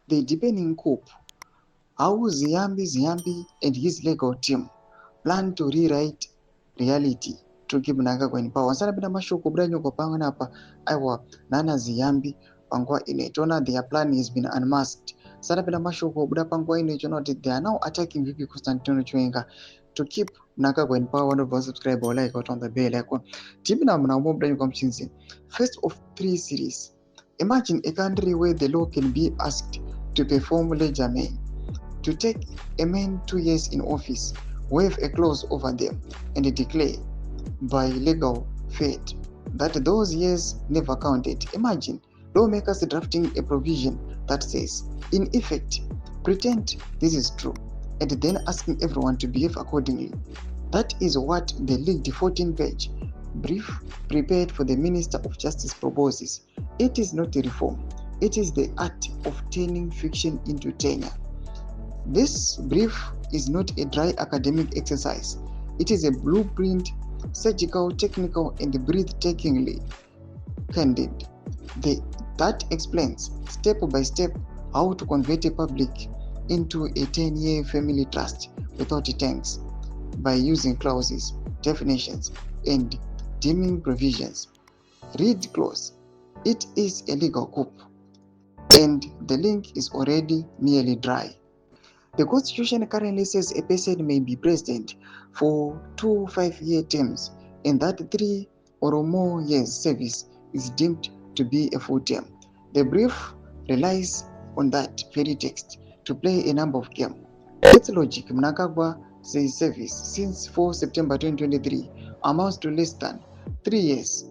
the deepening coup, how Ziyambi and his legal team plan to rewrite reality to keep mnangagwa in power. Sana bila mashoko branyo kwa panga napa aiwa nana Ziyambi pangwa ine tona their plan has been unmasked. Sana bila mashoko bra pangwa ine tona they are now attacking VP Constantino Chiwenga to keep mnangagwa in power. One of our subscriber like out on the bell icon. Tibina mnamo branyo kwa mchinzi. First of 3 series. Imagine a country where the law can be asked to perform legerdemain, to take a man 2 years in office, waive a clause over them, and declare by legal fate that those years never counted. Imagine lawmakers drafting a provision that says, in effect, pretend this is true, and then asking everyone to behave accordingly. That is what the leaked 14-page brief prepared for the Minister of Justice proposes. It is not a reform. It is the art of turning fiction into tenure. This brief is not a dry academic exercise. It is a blueprint, surgical, technical, and breathtakingly candid. That explains step by step how to convert a public into a 10-year family trust without tanks by using clauses, definitions, and deeming provisions. Read close. It is a legal coup, and the link is already nearly dry. The Constitution currently says a person may be president for 2 5-year terms, and that 3 or more years service is deemed to be a full term. The brief relies on that very text to play a number of games. Its logic, Mnangagwa says service since 4 September 2023 amounts to less than 3 years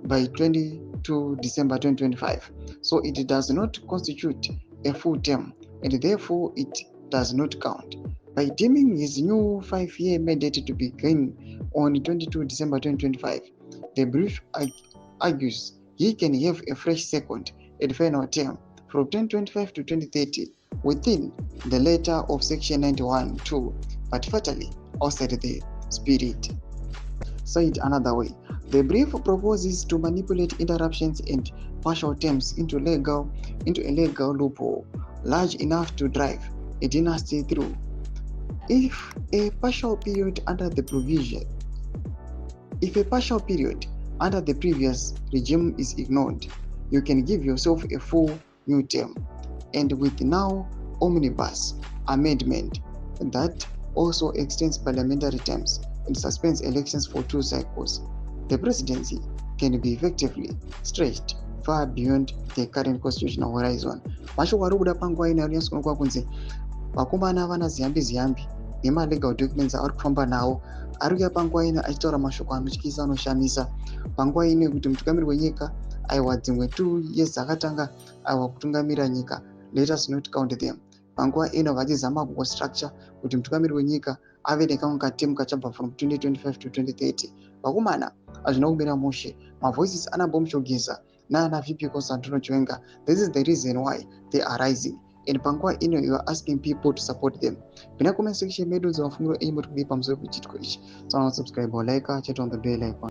by 22 December 2025. So it does not constitute a full term, and therefore it does not count. By deeming his new 5-year mandate to begin on 22 December 2025, the brief argues he can have a fresh second and final term from 2025 to 2030 within the letter of Section 91(2), but fatally outside the spirit. Said another way, the brief proposes to manipulate interruptions and partial terms into a legal loophole large enough to drive a dynasty through. If a partial period under the previous regime is ignored, you can give yourself a full new term. And with now omnibus amendment that also extends parliamentary terms and suspends elections for 2 cycles, the presidency can be effectively stretched far beyond the current constitutional horizon. Mashoko arikuda pangwa ina alliance kunokuwa kunzi vakomana vana Ziyambi nema-legal documents ari kufamba nawo ari kuuya panguva ino achitaura mashoko anotyisa anoshamisa panguva ino kuti mutungamiri wenyika aiwa dzimwe 2 years dzakatanga aiwa kutungamira nyika, let us not count them. Panguva ino vachizama kuconstructure kuti mutungamiri wenyika ave nekamwe katemu kachabva from 2025 to 2030. Vakomana hazvina kumira mushe, mavoices anambomushogeza naana VP Constantino Chiwenga. This is the reason why they are rising. And panguva ino you are asking people to support them. Pina comment section medu za mafunguro enyi muri kudipa mzuri kuchitwa ichi. So subscribe or like, chat on the bell icon.